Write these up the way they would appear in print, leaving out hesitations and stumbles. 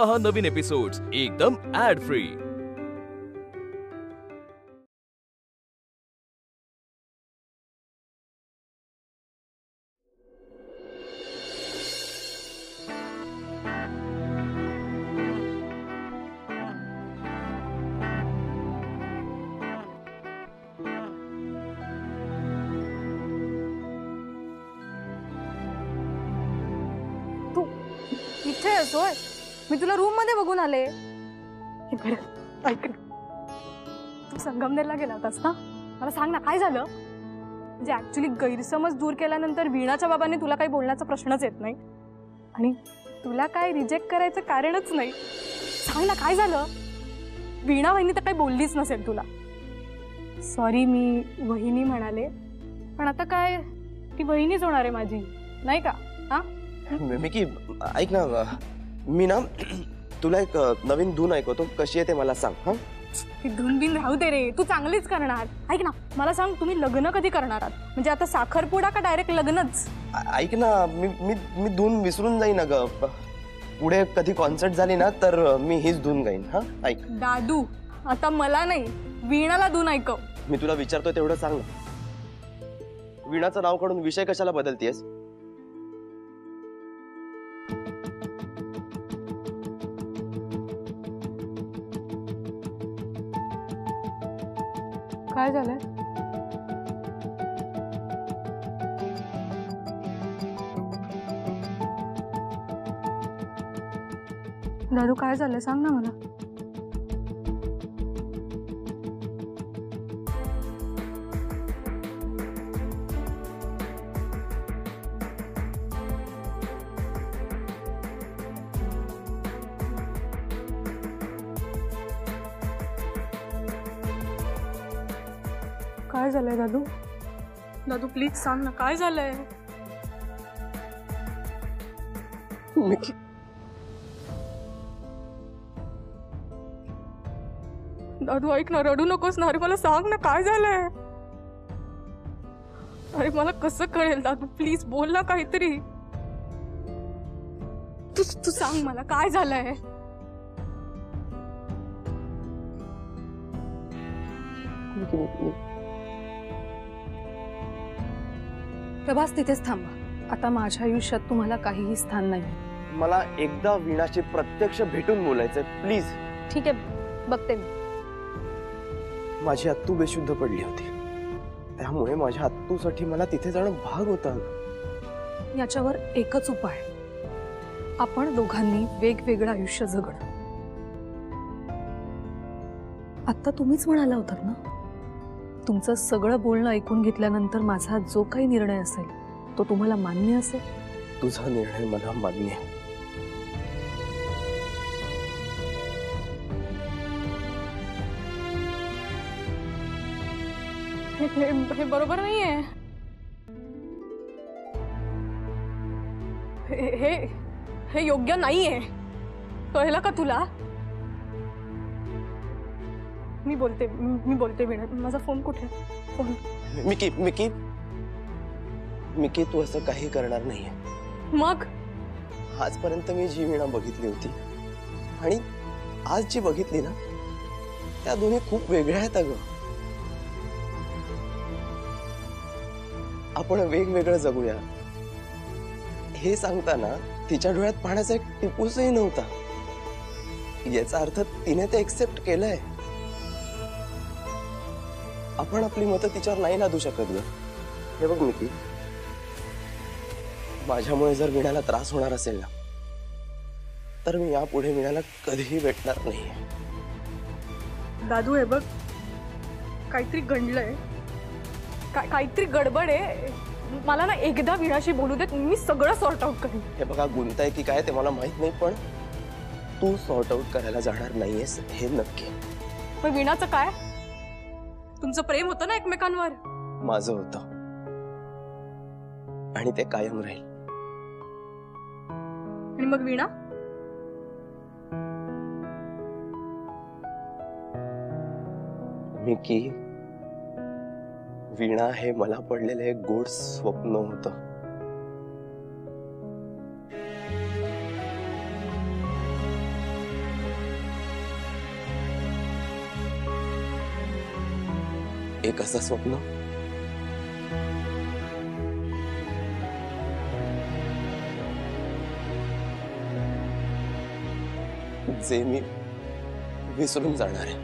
पहा नवीन एपिसोड्स एकदम add free. इथे होय, मी तुला रूम मध्ये बघून आले। ऐक, तू संगमनेरला गेला होतास ना? मला सांग ना काय झालं? म्हणजे ऍक्च्युली गैरसमज दूर केल्यानंतर वीणाच्या बाबांनी तुला काही बोलण्याचा प्रश्नच येत नाही आणि तुला काय रिजेक्ट करायचं कारणच नाही। सांग ना काय झालं? वीणा वहिनी तर काही बोललीच नसेल तुला। सॉरी मी वहिनी म्हणाले, पण आता काय ती वहिनीच होणार आहे माझी, नाही का? हा मिकी ऐक ना, मी ना तुला एक नवीन धून ऐकवतो, कशी आहे ते मला सांग। हा ती धून बिन राहू दे रे, तू चांगलीच करणार। ऐक ना मला सांग, तुम्ही लग्न कधी करणार आहात? म्हणजे आता साखरपुडा का डायरेक्ट लग्नच? ऐक ना, मी धून विसरून जाईन ना ग, पुढे कधी कॉन्सर्ट झाली ना तर मी हीच धून गाईन। हा ऐक दादू, आता मला नाही वीणाला धून ऐकव। मी तुला विचारतोय तेवढं सांग ना, वीणाचं नाव काढून विषय कशाला बदलतेस? काय झालंय? दादू काय झालंय सांग ना मला। काय झालंय दादू? दादू प्लीज सांग ना काय झालंय? दादू ऐक ना, रडू नकोस ना। अरे मला सांग ना काय झालंय? अरे मला कसं कळेल दादू, प्लीज बोल ना काहीतरी। तू सांग मला काय झालंय? प्रभास तिथेच थांबा, आता माझ्या आयुष्यात तुम्हाला काहीही स्थान नाही। मला एकदा वीणाशी प्रत्यक्ष भेटून बोलायचंय, प्लीज। ठीक आहे बघते मी। माझी अत्तू बेशुद्ध पडली होती, त्यामुळे माझ्या अत्तूसाठी मला तिथे जाणं भाग होता। याच्यावर एकच उपाय, आपण दोघांनी वेगवेगळं आयुष्य जगणं। आता तुम्हीच म्हणाला होतात ना, तुमचं सगळं बोलणं ऐकून घेतल्यानंतर माझा जो काही निर्णय असेल तो तुम्हाला मान्य असेल? तुझा निर्णय मला मान्य आहे। हे बरोबर नाहीये। हे योग्य नाहीये, कळलं का तुला? मी बोलते वीणा, माझा फोन कुठे? फोन मिकी तू असं काही करणार नाहीये। मग आजपर्यंत मी जी वीणा बघितली होती आणि आज जी बघितली ना, त्या दोन्ही खूप वेगळ्या आहेत अगं। आपण वेगवेगळं जगूया हे सांगताना तिच्या डोळ्यात पाण्याचा एक टिपूसही नव्हता। याचा अर्थ तिने ते एक्सेप्ट केलंय। आपण आपली मतं तिच्यावर नाही लादू शकत ग। हे बघ मिकी, माझ्यामुळे जर वीणाला त्रास होणार असेल ना, तर मी यापुढे वीणाला कधीही भेटणार नाही। दादू हे बघ, काहीतरी गंडलंय, काहीतरी गडबड आहे। मला ना एकदा वीणाशी बोलू देत, मी सगळं सॉर्ट आउट करेन। हे बघा, गुंताय की काय ते मला माहित नाही, पण तू सॉर्ट आउट करायला जाणार नाहीयेस हे नक्की। पण वीणाचं काय? तुमचं प्रेम होतं ना एकमेकांवर? माझं होतं आणि ते कायम राहील। आणि मग वीणा? मिकी, वीणा हे मला पडलेले एक गोड स्वप्न होतं। एक असं स्वप्न जे मी विसरून जाणार आहे.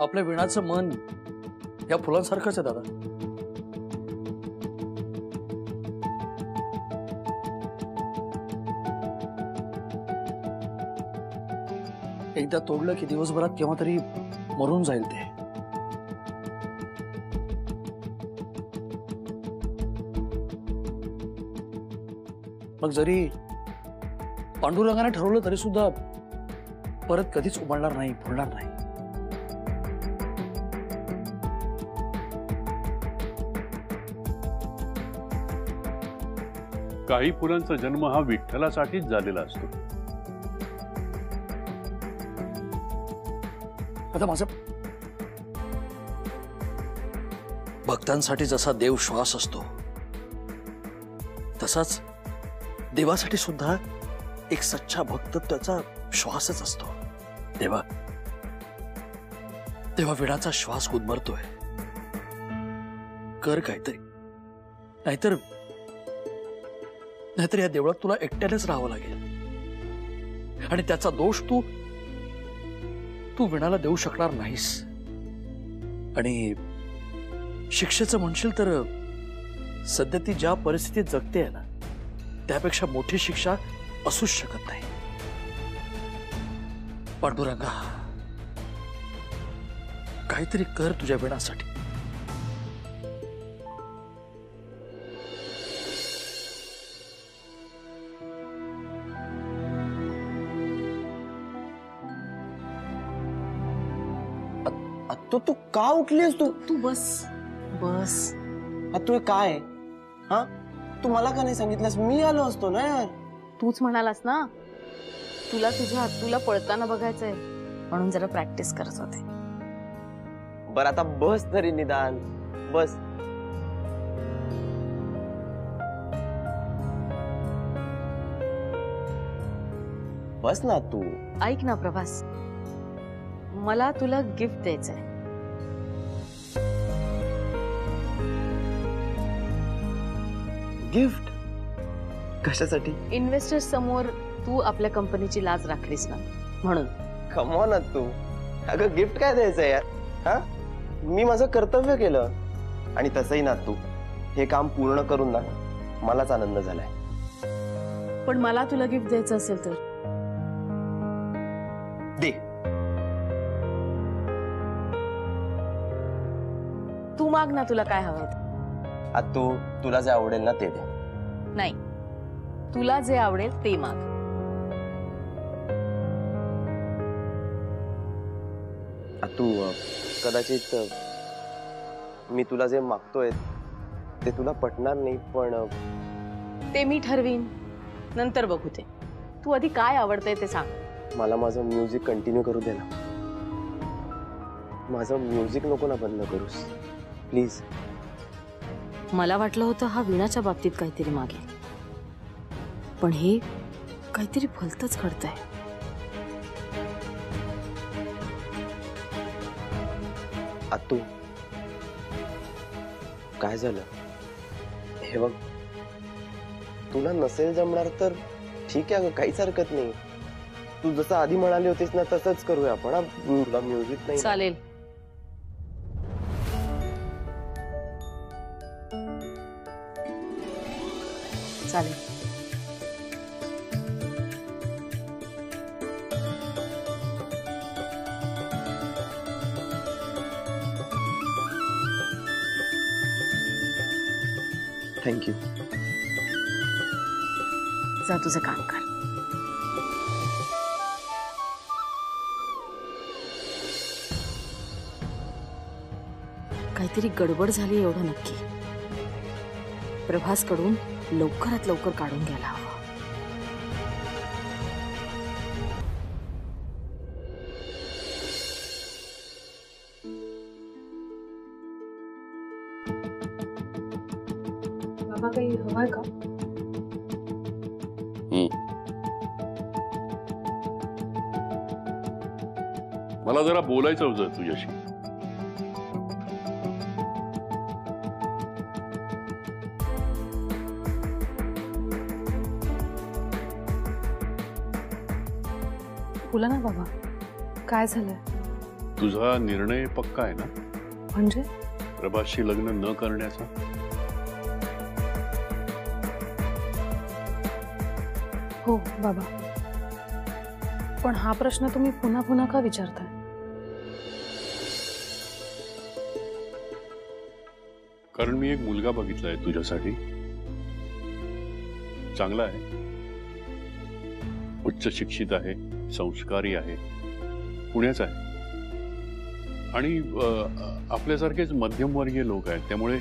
आपल्या विणाचं मन या फुलांसारखंच आहे दादा. एकदा तोडलं की दिवसभरात केव्हा तरी मरून जाईल ते. मग जरी पांडुरंगाने ठरवलं तरी सुद्धा परत कधीच उमलणार नाही, फुलणार नाही. काही फुलांचा जन्म हा विठ्ठलासाठीच झालेला असतो. आता माझं भक्तांसाठी जसा देव श्वास असतो तसाच देवासाठी सुद्धा एक सच्चा भक्त त्याचा श्वासच असतो. देवा तेव्हा विणाचा श्वास गुदमरतोय. कर काहीतरी, नाहीतर या देवळात तुला एकट्यानेच राहावं लागेल आणि त्याचा दोष तू विणाला देऊ शकणार नाहीस. आणि शिक्षेचं म्हणशील तर सध्या ती ज्या परिस्थितीत जगते आहे ना त्यापेक्षा मोठी शिक्षा असूच शकत नाही. पांडुरंगा काहीतरी कर तुझ्या विणासाठी. तू का उठलीस? तू बस बस. तू काय हा तू मला का नाही सांगितलंस? मी आलो असतो ना यार. तूच म्हणालास ना तुला तुझ्या हत्तूला पळताना बघायचंय म्हणून जरा प्रॅक्टिस करत होते. बरं आता बस तरी निदान बस. बस ना तू. ऐक ना प्रभास, मला तुला गिफ्ट द्यायचंय. गिफ्ट कशासाठी? इन्व्हेस्टर्स समोर तू आपल्या कंपनीची लाज राखलीस ना म्हणून. कम ऑन तू. अगं गिफ्ट काय द्यायचंय यार? हा मी माझं कर्तव्य केलं आणि तसंही ना तू हे काम पूर्ण करून ना मलाच आनंद झालाय. पण मला तुला गिफ्ट द्यायचं असेल तर दे. तू माग ना तुला काय हवंय. तू तुला जे आवडेल ना ते दे. नाही, तुला जे आवडेल ते माग. तू कदाचित मी तुला जे मागतोय ते तुला पटणार नाही पण ते मी ठरवीन, नंतर बघू ते. तू आधी काय आवडतंय ते सांग. मला माझं म्युझिक कंटिन्यू करू दे ना. माझं म्युझिक नको ना बंद करूस प्लीज. मला वाटलं होतं हा विणाच्या बाबतीत काहीतरी मागेल, पण हे काहीतरी भलतंच घडतंय. आतू काय झालं हे बघ. तुला नसेल जमणार तर ठीक आहे, काहीच हरकत नाही. तू जसं आधी म्हणाली होतीस ना तसंच करूया आपण. तुला म्युझिक नाही चालेल. चालेल. थँक्यू. जा तुझं काम कर. काहीतरी गडबड झाली एवढं नक्की. प्रभास कडून लवकरात लवकर काढून घ्यायला हवं. बाबा काही हवंय का? मला जरा बोलायचं होतं तुझ्याशी. बोला ना बाबा, काय झालंय? तुझा निर्णय पक्का आहे ना म्हणजे? प्रभासशी लग्न न करण्याचा? हो बाबा, पण हा प्रश्न तुम्ही पुन्हा पुन्हा का विचारताय? कारण मी एक मुलगा बघितलाय तुझ्यासाठी. चांगला आहे, उच्च शिक्षित आहे, संस्कारी आहे, पुण्याचा आहे आणि आपल्यासारखेच मध्यमवर्गीय लोक आहेत. त्यामुळे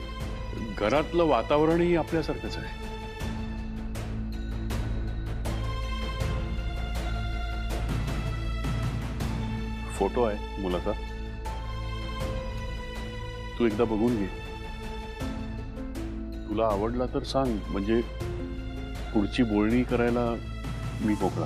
घरातलं वातावरणही आपल्यासारखंच आहे. फोटो आहे मुलाचा, तू एकदा बघून घे. तुला आवडला तर सांग, म्हणजे पुढची बोलणी करायला मी मोकळा.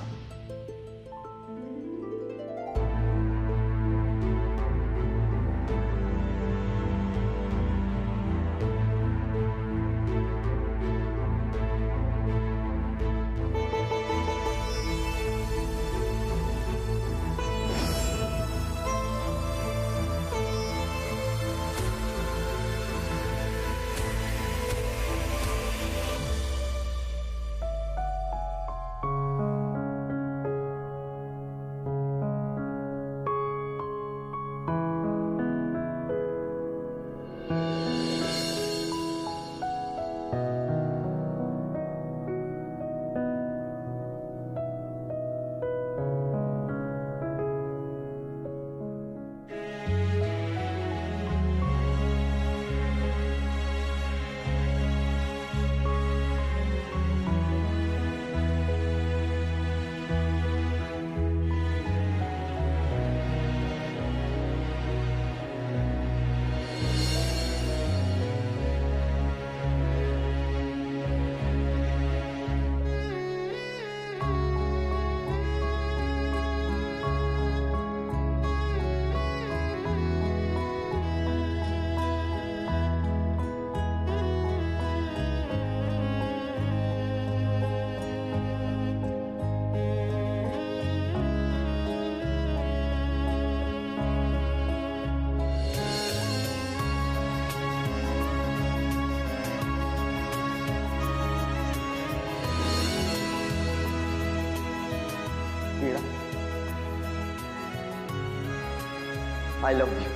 I love you.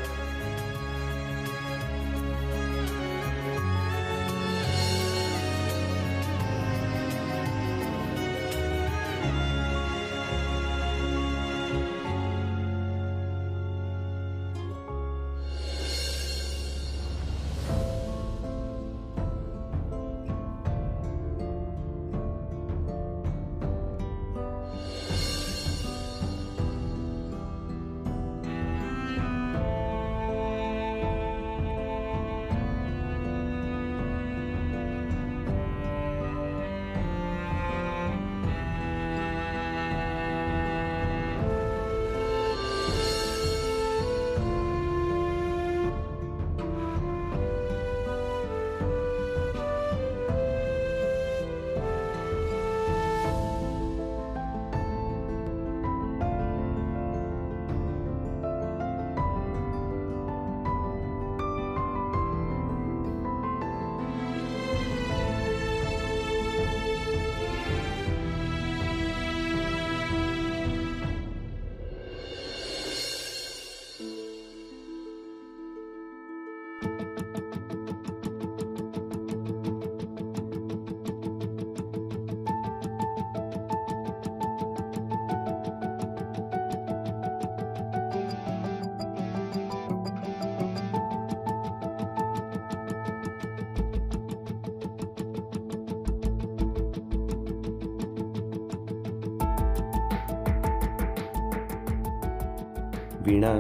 वीणा,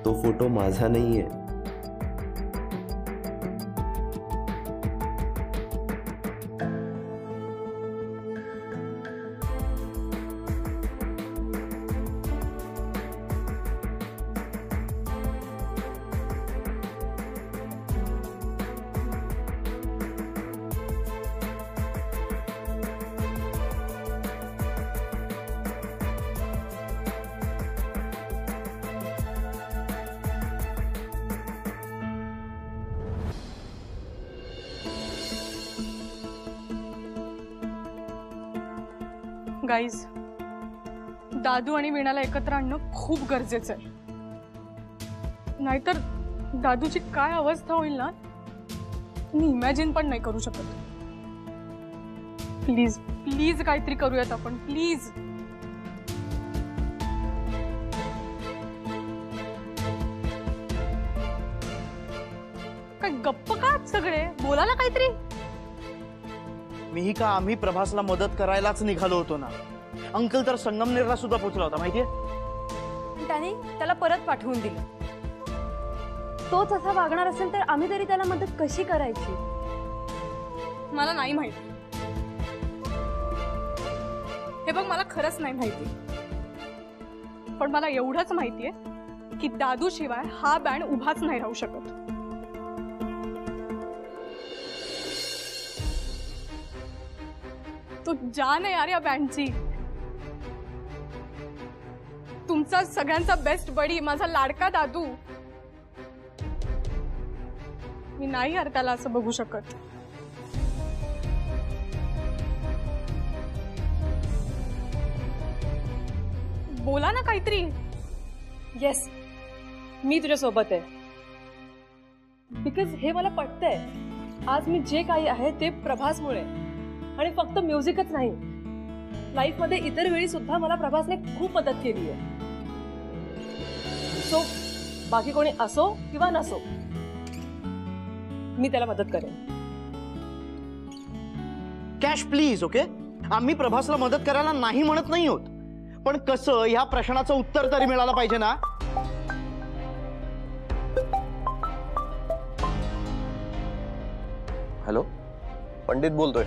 तो फोटो माझा नाहीये. गाईज, दादू आणि वीणाला एकत्र आणणं खूप गरजेचं आहे. नाहीतर दादूची काय अवस्था होईल ना, मी इमॅजिन पण नाही करू शकत. प्लीज प्लीज काहीतरी करूयात आपण, प्लीज. काय गप्प का सगळे, बोला ना काहीतरी. मीही का आम्ही प्रभासला मदत करायलाच निघालो होतो ना. अंकल तर संगमनेरला सुद्धा पोहोचला होता माहितीये. त्याने त्याला परत पाठवून दिलं. तोच असा वागणार असेल तर आम्ही तरी त्याला मदत कशी करायची? मला नाही माहिती. हे बघ, मला खरंच नाही माहिती. पण मला एवढंच माहितीये की दादू शिवाय हा बँड उभाच नाही राहू शकत. तो जान आहे यार या बँडची. तुमचा सगळ्यांचा बेस्ट बडी, माझा लाडका दादू. मी नाही यार त्याला असं बघू शकत. बोला ना काहीतरी. येस, मी तुझ्या सोबत आहे. बिकॉज हे मला पटतंय. आज मी जे काही आहे ते प्रभासमुळे. आणि फक्त म्युझिकच नाही, लाईफ मध्ये इतर वेळी सुद्धा मला प्रभासने खूप मदत केली आहे. सो बाकी कोणी असो किंवा नसो, मी त्याला मदत करेन. Cash please. ओके, आम्ही प्रभासला मदत करायला नाही म्हणत नाही आहोत, पण कसं ह्या प्रश्नाचं उत्तर तरी मिळालं पाहिजे ना. हॅलो, पंडित बोलतोय.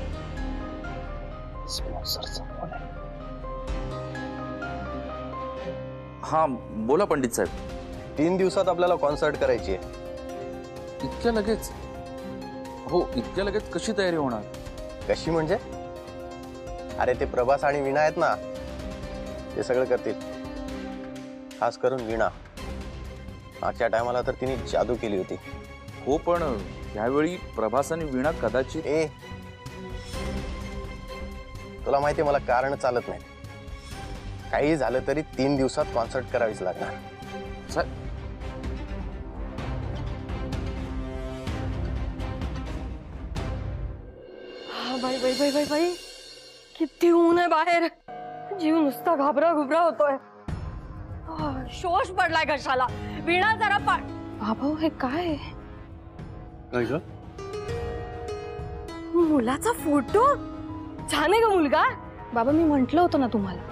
हा बोला पंडित साहेब. 3 दिवसात आपल्याला कॉन्सर्ट करायची आहे. इतक्या लगेच? हो, इतक्या लगेच कशी तयारी होणार? कशी म्हणजे? अरे ते प्रभास आणि वीणा आहेत ना, ते सगळं करतील. खास करून वीणा. मागच्या टायमाला तर तिने जादू केली होती. हो, पण यावेळी प्रभास आणि वीणा कदाचित. तुला माहिती मला कारण चालत नाही. काही झालं तरी 3 दिवसात कॉन्सर्ट करावीच लागणार. बाई बाई बाई बाई बाई, किती ऊन आहे बाहेर. जीव नुसता घाबरा घुबरा होतोय. शोष पडलाय घशाला. वीणा जरा बाबा, हे काय? काय ग? मुलाचा फोटो. छान आहे का मुलगा? बाबा, मी म्हंटल होतं ना तुम्हाला,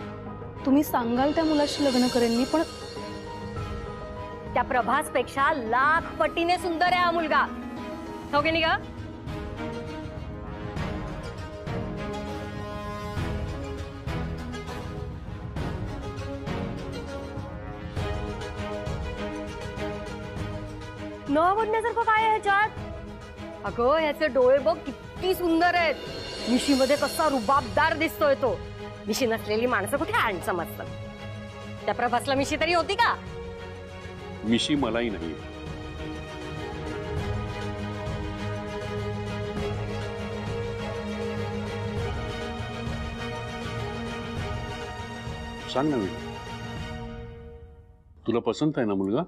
तुम्ही सांगाल त्या मुलाशी लग्न करेन मी. पण त्या प्रभास पेक्षा लाख पटीने सुंदर आहे हा मुलगा. हो की नाही का? न आवडण्यासारखं काय आहे ह्याच्यात? अगं, ह्याचे डोळे बघ किती सुंदर आहेत. मिशीमध्ये कसा रुबाबदार दिसतोय तो. मिशी नसलेली माणसं कुठे हँडसम असतात. त्या प्रभासला मिशी तरी होती का? मिशी मलाही नाही. सांग ना वीणा, तुला पसंत आहे ना मुलगा?